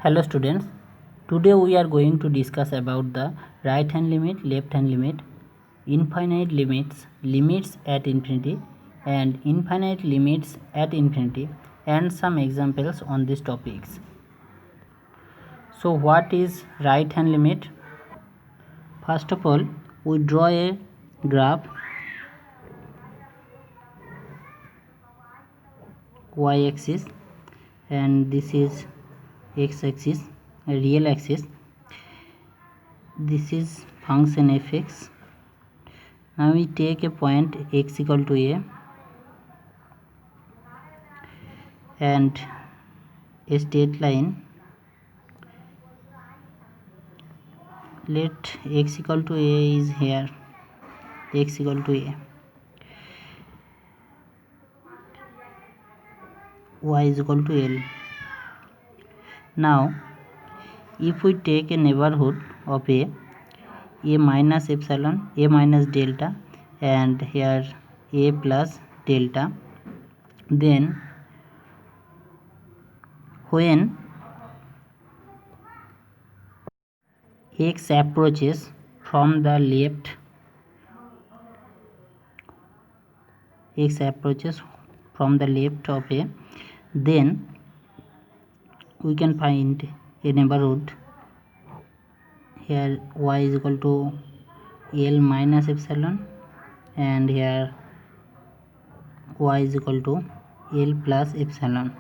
Hello students, today we are going to discuss about the right hand limit, left hand limit, infinite limits, limits at infinity and infinite limits at infinity and some examples on these topics. So what is right hand limit? First of all, we draw a graph y-axis and this is x-axis, a real axis. This is function fx. Now we take a point x equal to a and a straight line. Let x equal to a is here, x equal to a, y is equal to l. Now if we take a neighborhood of a minus epsilon, a minus delta and here a plus delta, then when x approaches from the left, of a, then we can find a neighborhood. Here y is equal to l minus epsilon and here y is equal to l plus epsilon.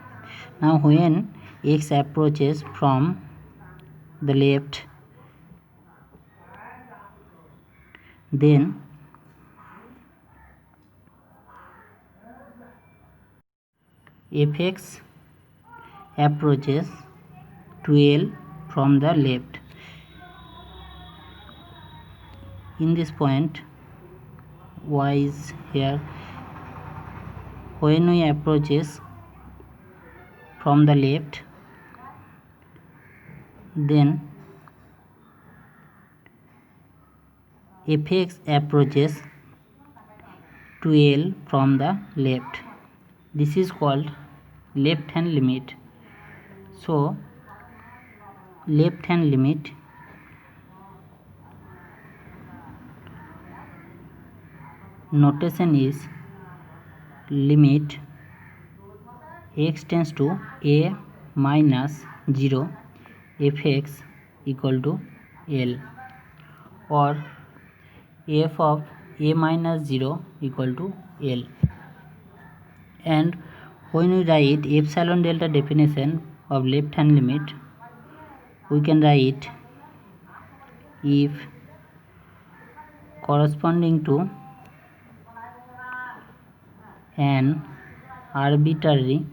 Now when x approaches from the left, then fx approaches to l from the left. In this point y is here. When we approaches from the left, then fx approaches to l from the left. This is called left hand limit. So left hand limit notation is limit x tends to a minus 0 fx equal to l, or f of a minus 0 equal to l. And when we write epsilon delta definition of left hand limit, we can write if corresponding to an arbitrary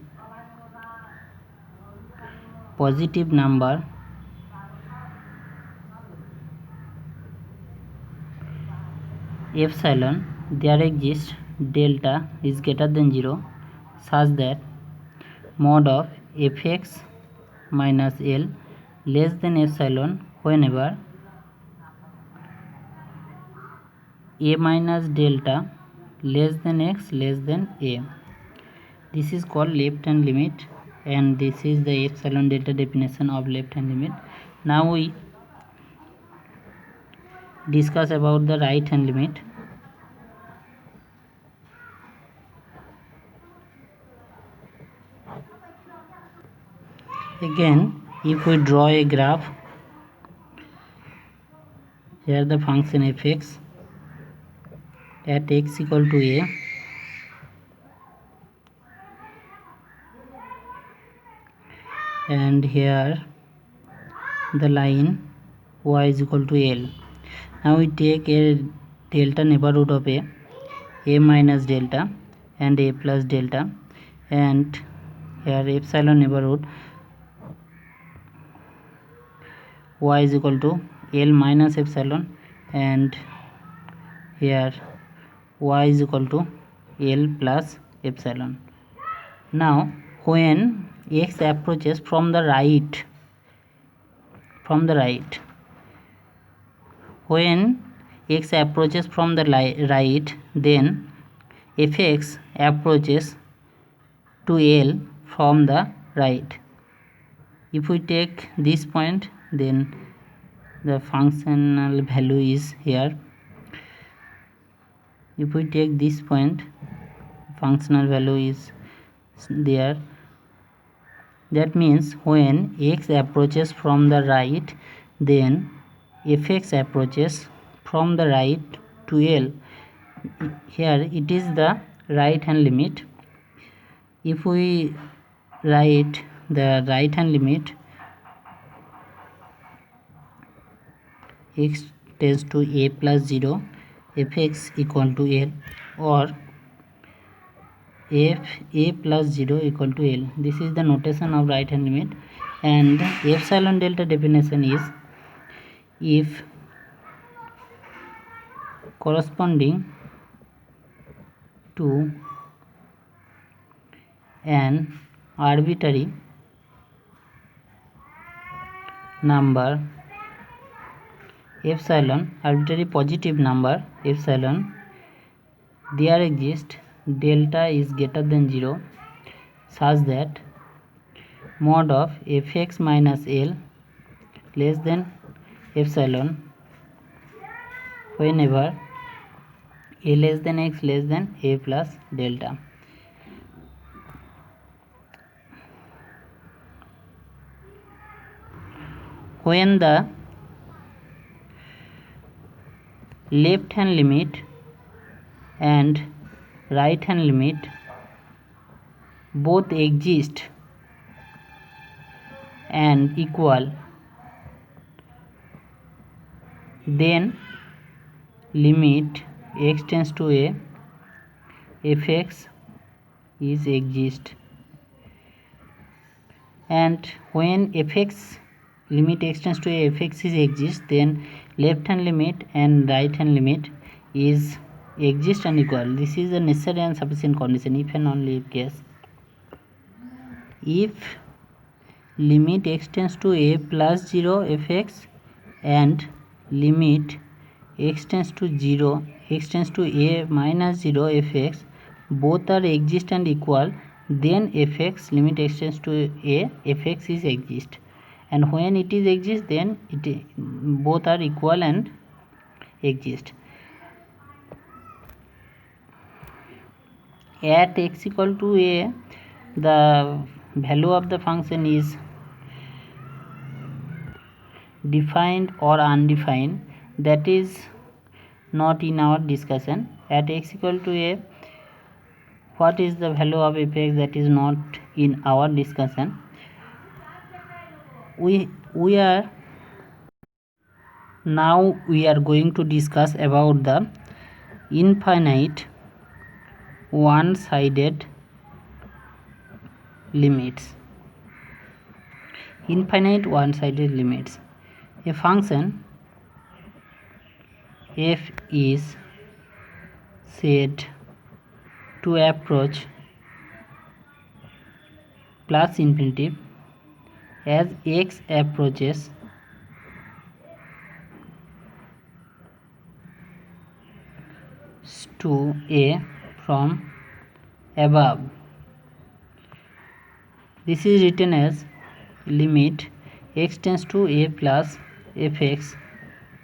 positive number epsilon, there exists delta is greater than 0 such that mod of fx minus l less than epsilon whenever a minus delta less than x less than a. This is called left hand limit, and this is the epsilon delta definition of left hand limit. Now we discuss about the right hand limit. Again, if we draw a graph, here the function fx at x equal to a, and here the line y is equal to l. Now we take a delta neighborhood of a minus delta and a plus delta, and here epsilon neighborhood y is equal to l minus epsilon, and here y is equal to l plus epsilon. Now when x approaches from the right, when x approaches from the right, then fx approaches to l from the right. If we take this point, then the functional value is here. If we take this point, functional value is there. That means when x approaches from the right, then fx approaches from the right to L. Here it is the right hand limit. If we write the right hand limit, x tends to a plus 0, fx equal to L, or f a plus 0 equal to L. This is the notation of right hand limit. And epsilon delta definition is if corresponding to an arbitrary number epsilon, arbitrary positive number epsilon, there exists delta is greater than 0 such that mod of fx minus L less than epsilon whenever a less than x less than a plus delta. When the left hand limit and right hand limit both exist and equal, then limit x tends to a fx is exist. And when fx limit x tends to a fx is exist, then left hand limit and right hand limit is exist and equal. This is a necessary and sufficient condition if and only if case. If limit x tends to a plus 0 fx and limit x tends to 0 x tends to a minus 0 fx both are exist and equal, then fx limit x tends to a fx is exist. And when it is exist, then both are equal and exist. At x equal to a, the value of the function is defined or undefined, that is not in our discussion. At x equal to a, what is the value of fx, that is not in our discussion. We are going to discuss about the infinite one-sided limits. Infinite one-sided limits. A function f is said to approach plus infinity as x approaches to a from above. This is written as limit x tends to a plus fx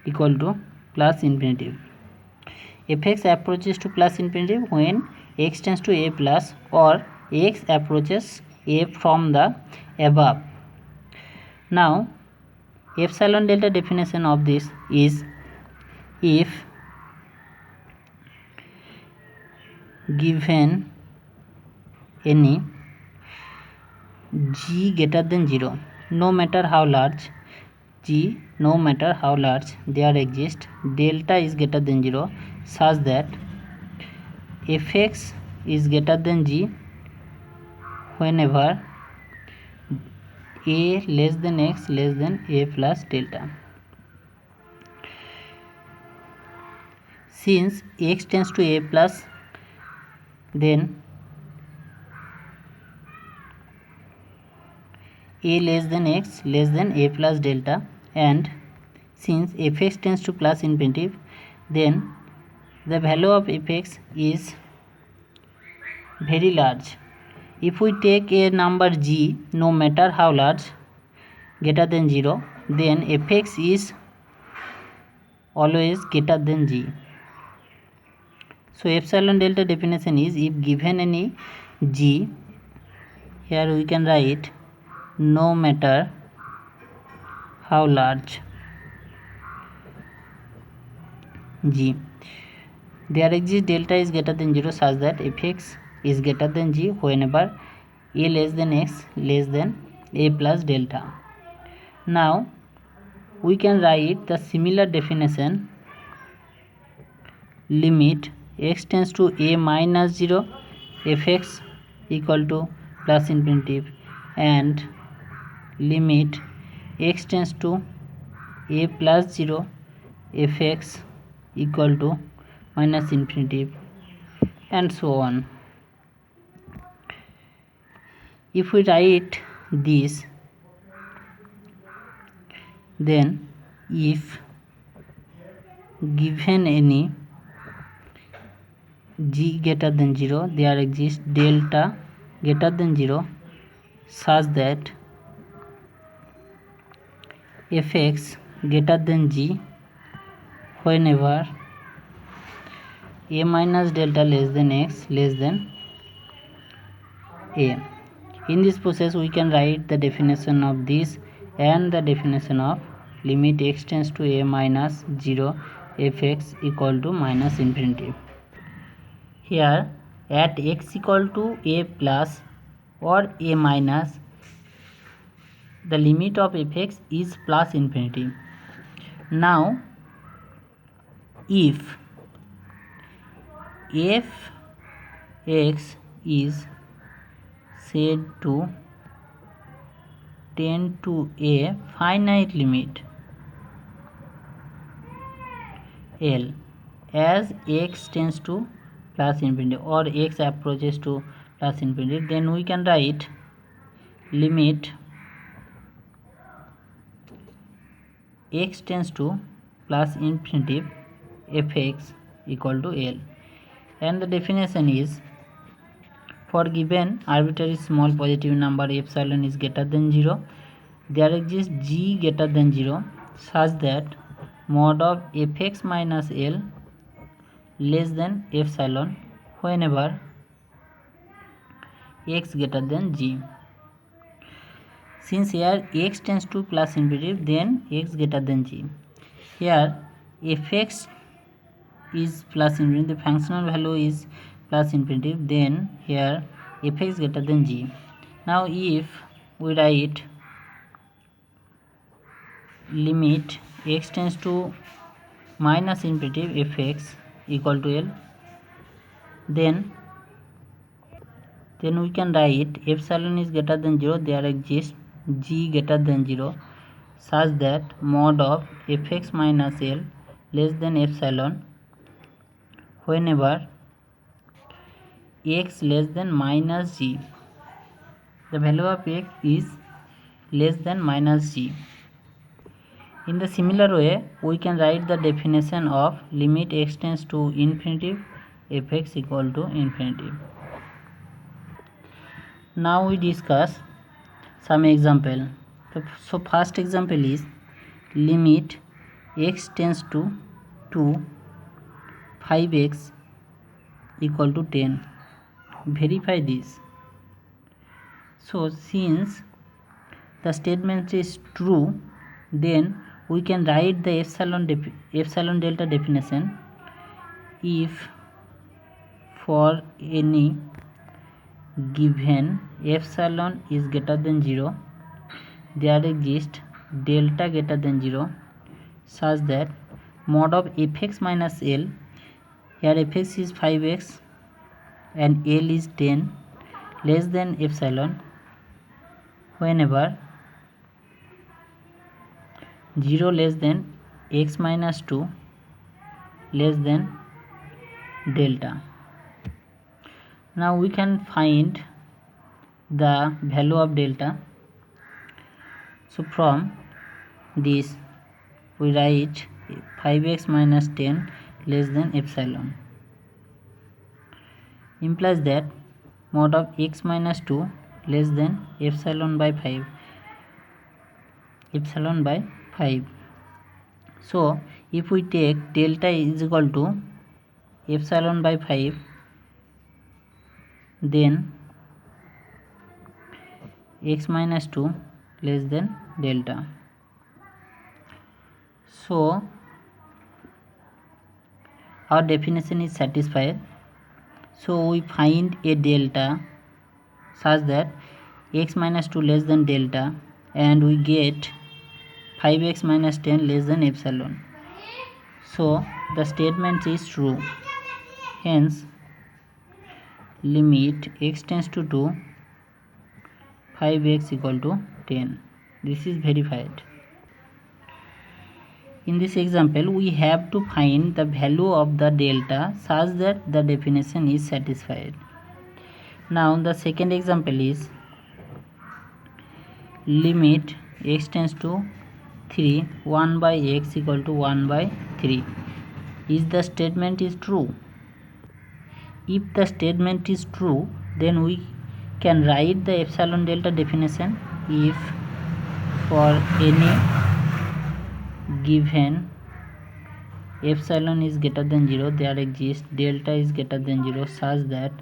equal to plus infinity. Fx approaches to plus infinity when x tends to a plus or x approaches a from the above. Now epsilon delta definition of this is if given any g greater than 0, no matter how large g, no matter how large, there exists delta is greater than 0 such that fx is greater than g whenever a less than x less than a plus delta. Since x tends to a plus, then a less than x less than a plus delta, and since fx tends to plus infinity, then the value of fx is very large. If we take a number g, no matter how large, greater than 0, then fx is always greater than g. So epsilon delta definition is, if given any g, here we can write no matter how large g, there exists delta is greater than 0 such that fx is greater than g whenever a less than x less than a plus delta. Now we can write the similar definition: limit x tends to a minus 0 fx equal to plus infinity, and limit x tends to a plus 0 fx equal to minus infinity, and so on. If we write this, then if given any g greater than 0, there exists delta greater than 0 such that fx greater than g whenever a minus delta less than x less than a. In this process we can write the definition of this and the definition of limit x tends to a minus 0 fx equal to minus infinity. Here at x equal to a plus or a minus, the limit of fx is plus infinity. Now if fx is said to tend to a finite limit L as x tends to plus infinity or x approaches to plus infinity, then we can write limit x tends to plus infinity fx equal to L, and the definition is, for given arbitrary small positive number epsilon is greater than 0, there exists g greater than 0 such that mod of fx minus L less than epsilon whenever x greater than g. Since here x tends to plus infinity, then x greater than g. Here fx is plus infinity, the functional value is plus infinity, then here fx greater than g. Now if we write limit x tends to minus infinity fx equal to L, then we can write epsilon is greater than 0, there exists g greater than 0 such that mod of fx minus L less than epsilon whenever x less than minus g, the value of x is less than minus g. In the similar way we can write the definition of limit x tends to infinity fx equal to infinity. Now we discuss some example. So first example is limit x tends to 5x equal to 10. Verify this. So since the statement is true, then we can write the epsilon delta definition. If for any given epsilon is greater than 0, there exists delta greater than 0 such that mod of fx minus L, here fx is 5x and L is 10, less than epsilon whenever 0 less than x minus 2 less than delta. Now we can find the value of delta. So from this we write 5x minus 10 less than epsilon, implies that mod of x minus 2 less than epsilon by 5. epsilon by 5. So if we take delta is equal to epsilon by 5, then x minus 2 less than delta. So our definition is satisfied. So we find a delta such that x minus 2 less than delta, and we get 5x minus 10 less than epsilon. So the statement is true. Hence limit x tends to 2, 5x equal to 10. This is verified. In this example, we have to find the value of the delta such that the definition is satisfied. Now the second example is limit x tends to 3, 1 by x equal to 1 by 3. Is the statement is true? If the statement is true, then we can write the epsilon delta definition. If for any given epsilon is greater than 0, there exists delta is greater than 0 such that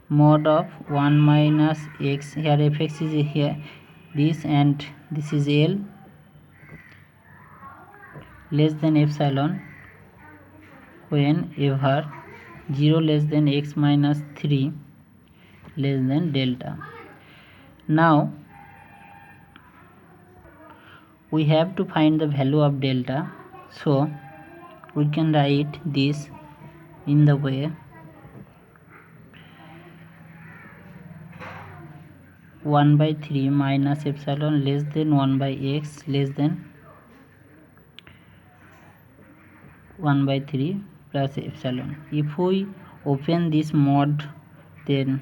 mod of 1 minus x, here fx is here this and this is L, less than epsilon whenever 0 less than x minus 3 less than delta. Now we have to find the value of delta, so we can write this in the way 1 by 3 minus epsilon less than 1 by x less than 1 by 3 plus epsilon. If we open this mod, then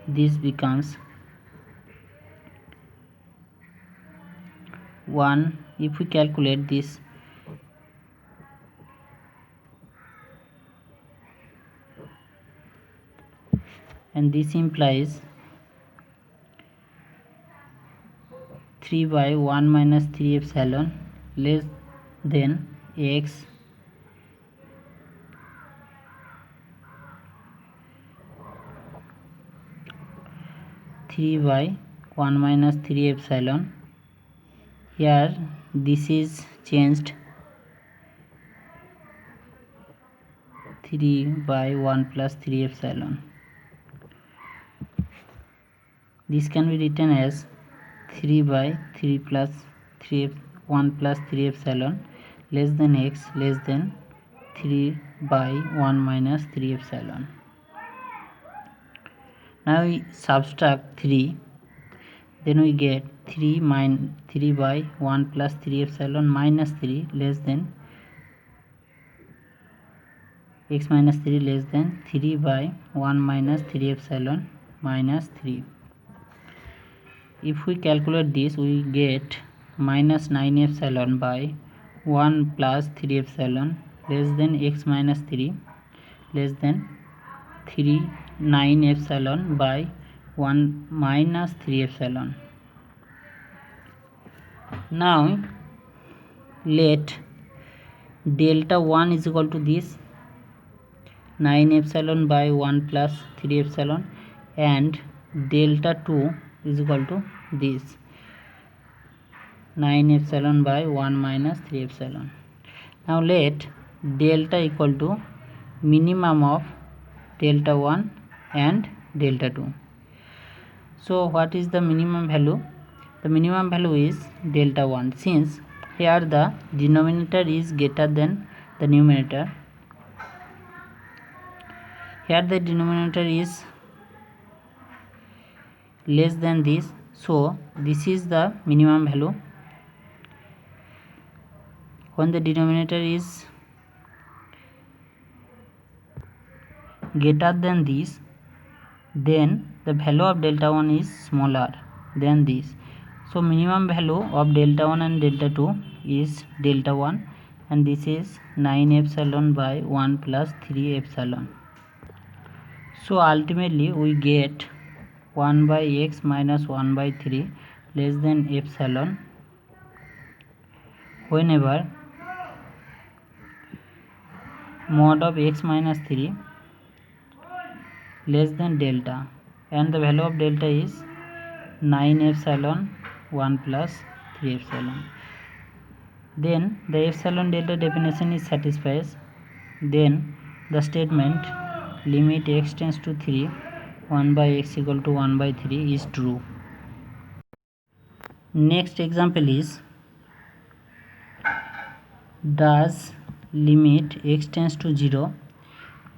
this becomes 1. If we calculate this, and this implies 3 by 1 minus 3 epsilon less than x (3 by 1 minus 3 epsilon). Here this is changed 3 by 1 plus 3 epsilon. This can be written as 3 by 3 plus 3 1 plus 3 epsilon less than x less than 3 by 1 minus 3 epsilon. Now we subtract 3, then we get 3 by 1 plus 3 epsilon minus 3 less than x minus 3 less than 3 by 1 minus 3 epsilon minus 3. If we calculate this, we get minus 9 epsilon by 1 plus 3 epsilon less than x minus 3 less than 9 epsilon by 1 minus 3 epsilon. Now let delta 1 is equal to this 9 epsilon by 1 plus 3 epsilon, and delta 2 is equal to this 9 epsilon by 1 minus 3 epsilon. Now let delta equal to minimum of delta 1 and delta 2. So what is the minimum value? The minimum value is delta 1, since here the denominator is greater than the numerator. Here the denominator is less than this, so this is the minimum value. When the denominator is greater than this, then the value of delta 1 is smaller than this. So minimum value of delta 1 and delta 2 is delta 1, and this is 9 epsilon by 1 plus 3 epsilon. So ultimately we get 1 by x minus 1 by 3 less than epsilon whenever mod of x minus 3 less than delta, and the value of delta is 9 epsilon 1 plus 3 epsilon. Then the epsilon delta definition is satisfied. Then the statement limit x tends to 3 1 by x equal to 1 by 3 is true. Next example is, does limit x tends to 0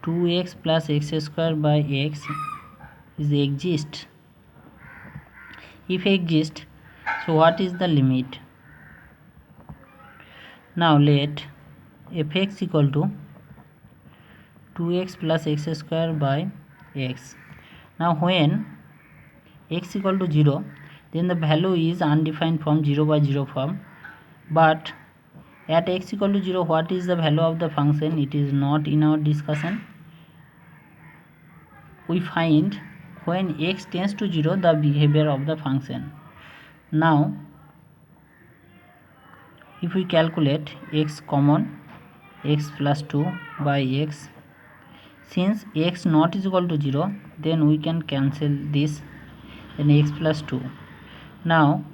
2x plus x square by x is exist? If exist, so what is the limit? Now let fx equal to 2x plus x square by x. Now when x equal to 0, then the value is undefined form, 0 by 0 form. But at x equal to 0, what is the value of the function? It is not in our discussion. We find when x tends to 0 the behavior of the function. Now if we calculate x common, x plus 2 by x, since x not is equal to 0, then we can cancel this, then x plus 2. Now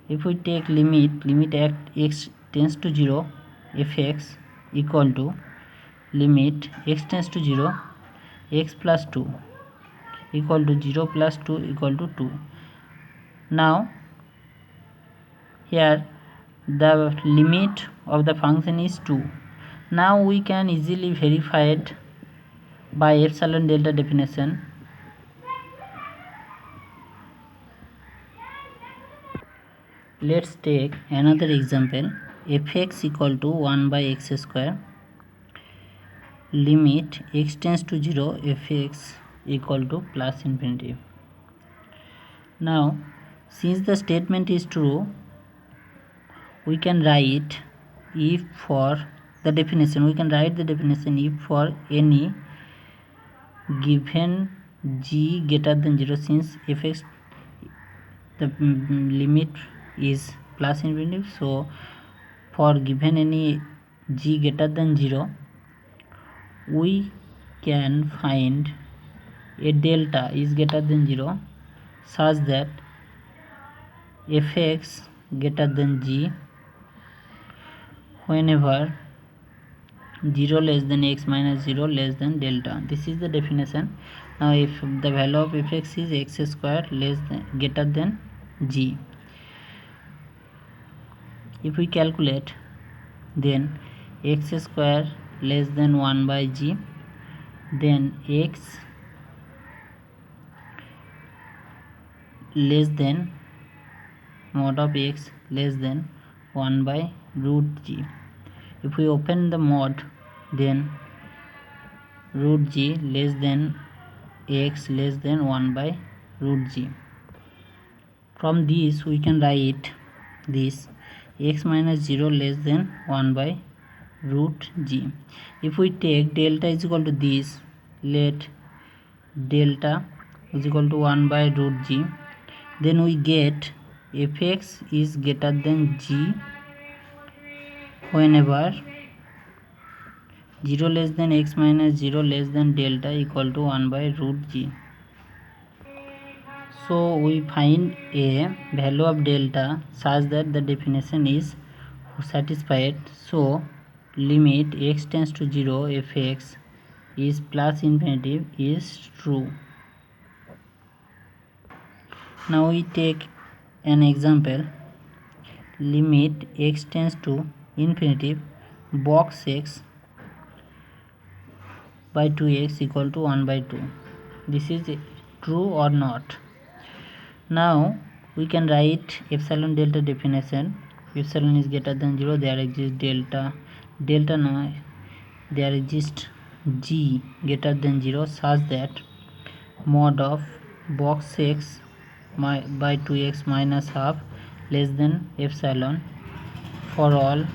if we take limit at x tends to 0 fx equal to limit x tends to 0 x plus 2 equal to 0 plus 2 equal to 2. Now here the limit of the function is 2. Now we can easily verify it by epsilon delta definition. Let's take another example. Fx equal to 1 by x square, limit x tends to 0 fx equal to plus infinity. Now since the statement is true, we can write if for the definition, we can write the definition if for any given g greater than 0, since fx the limit is plus infinity, so for given any g greater than 0, we can find a delta is greater than 0 such that fx greater than g whenever 0 less than x minus 0 less than delta. This is the definition. Now if the value of fx is x square less than greater than g, if we calculate, then x square less than 1 by g, then x less than mod of x less than 1 by root g. If we open the mod, then root g less than x less than 1 by root g. From this we can write this x minus 0 less than 1 by root g. If we take delta is equal to this, let delta is equal to 1 by root g, then we get fx is greater than g whenever 0 less than x minus 0 less than delta equal to 1 by root g. So we find a value of delta such that the definition is satisfied. So limit x tends to 0 fx is plus infinity is true. Now we take an example. Limit x tends to infinity box x by 2x equal to 1 by 2. This is true or not? Now we can write epsilon delta definition. Epsilon is greater than 0, there exists delta no, there exists g greater than 0 such that mod of box x by 2x minus half less than epsilon for all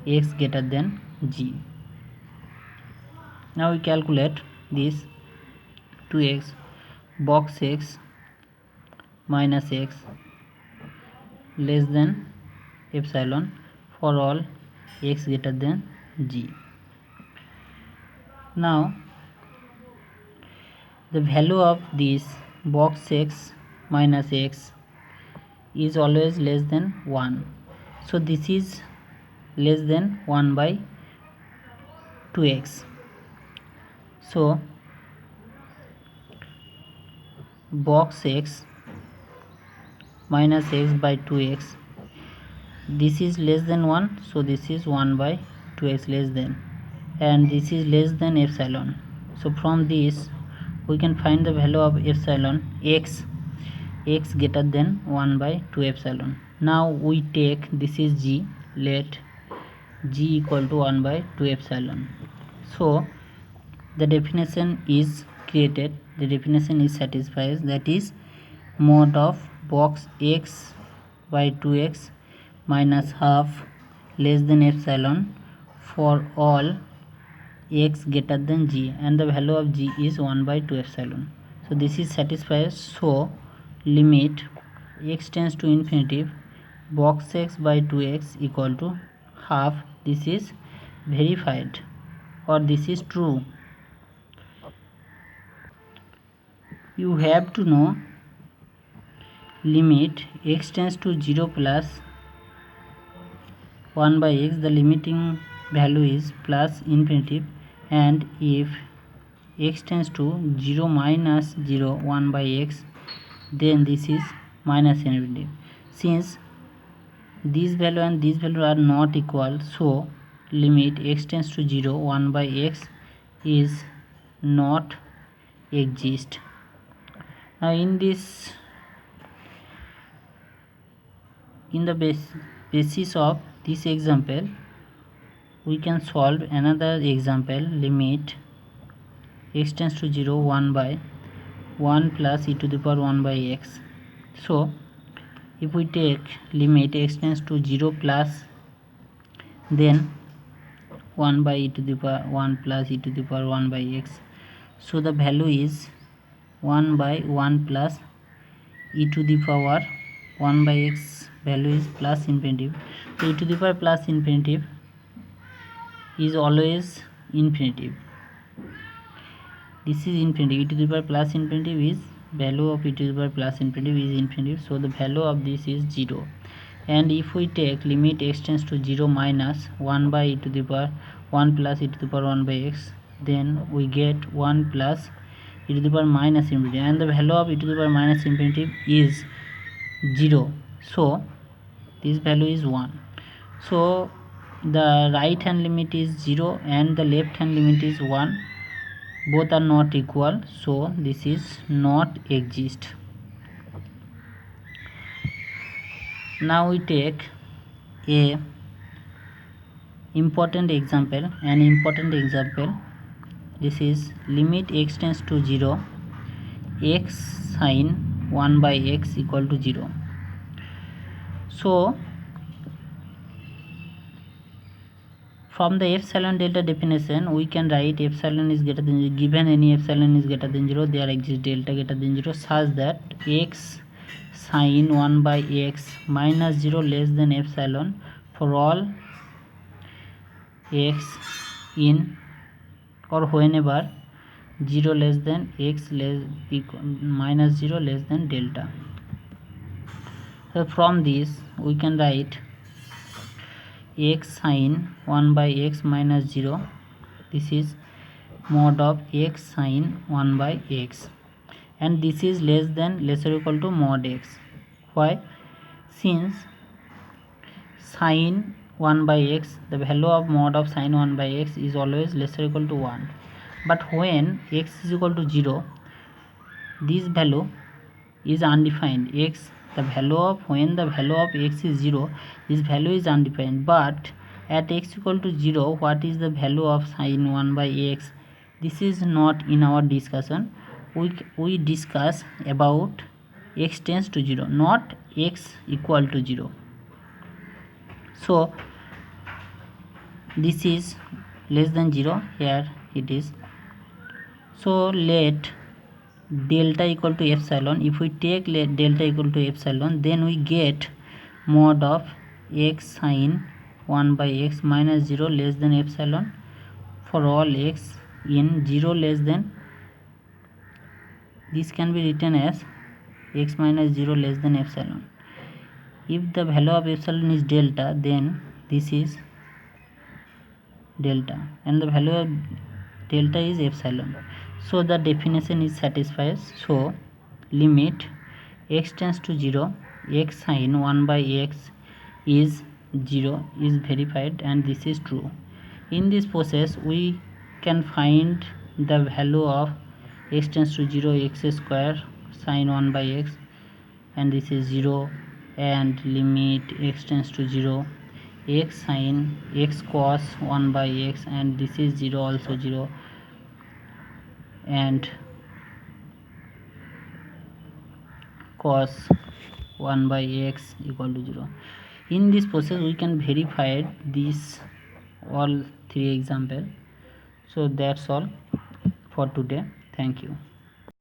x greater than g. Now we calculate this 2x box x minus x less than epsilon for all x greater than g. Now the value of this box x minus x is always less than 1, so this is less than 1 by 2x. So box x minus x by 2x, this is less than 1, so this is 1 by 2x less than, and this is less than epsilon. So from this we can find the value of epsilon x greater than 1 by 2 epsilon. Now we take this is g, let g equal to 1 by 2 epsilon. So the definition is created, the definition is satisfied, that is mod of box x by 2x minus half less than epsilon for all x greater than g, and the value of g is 1 by 2 epsilon. So this is satisfied. So limit x tends to infinity box x by 2x equal to half, this is verified or this is true. You have to know limit x tends to 0 plus 1 by x, the limiting value is plus infinity, and if x tends to 0 minus 0 1 by x, then this is minus infinity. Since this value and this value are not equal, so limit x tends to 0 1 by x is not exist. Now in the basis of this example, we can solve another example. Limit x tends to 0 1 by 1 plus e to the power 1 by x. So if we take limit x tends to 0 plus then 1 by e to the power 1 plus e to the power 1 by x, so the value is 1 by 1 plus e to the power 1 by x, value is plus infinity. So e to the power plus infinity is always infinity, this is infinity. E to the power plus infinity is value of e to the power plus infinity is infinity, so the value of this is 0. And if we take limit x tends to 0 minus 1 by e to the power 1 plus e to the power 1 by x, then we get 1 plus e to the power minus infinity, and the value of e to the power minus infinity is 0, so this value is 1. So the right hand limit is 0 and the left hand limit is 1, both are not equal, so this is not exist. Now we take a important example, this is limit x tends to 0 x sine 1 by x equal to 0. So from the epsilon delta definition we can write epsilon is greater than 0. Given any epsilon is greater than 0, there exists delta greater than 0 such that x sine 1 by x minus 0 less than epsilon for all x in or whenever 0 less than x less equal minus 0 less than delta. So from this we can write x sine 1 by x minus 0, this is mod of x sine 1 by x, and this is less than lesser or equal to mod x. Why? Since sine 1 by x, the value of mod of sine 1 by x is always lesser or equal to 1, but when x is equal to 0, this value is undefined. X, the value of when the value of x is 0, this value is undefined, but at x equal to 0, what is the value of sine 1 by x? This is not in our discussion. We discuss about x tends to 0, not x equal to 0. So this is less than 0, here it is. So let delta equal to epsilon. If we take delta equal to epsilon, then we get mod of x sine 1 by x minus 0 less than epsilon for all x in 0 less than, this can be written as x minus 0 less than epsilon. If the value of epsilon is delta, then this is delta and the value of delta is epsilon, so the definition is satisfied. So limit x tends to 0, x sine 1 by x is 0 is verified, and this is true. In this process we can find the value of x tends to 0, x square sine 1 by x, and this is 0, and limit x tends to 0, x sine x cos 1 by x, and this is 0 also 0, and cos 1 by x equal to 0. In this process we can verify these all three examples. So that's all for today. Thank you.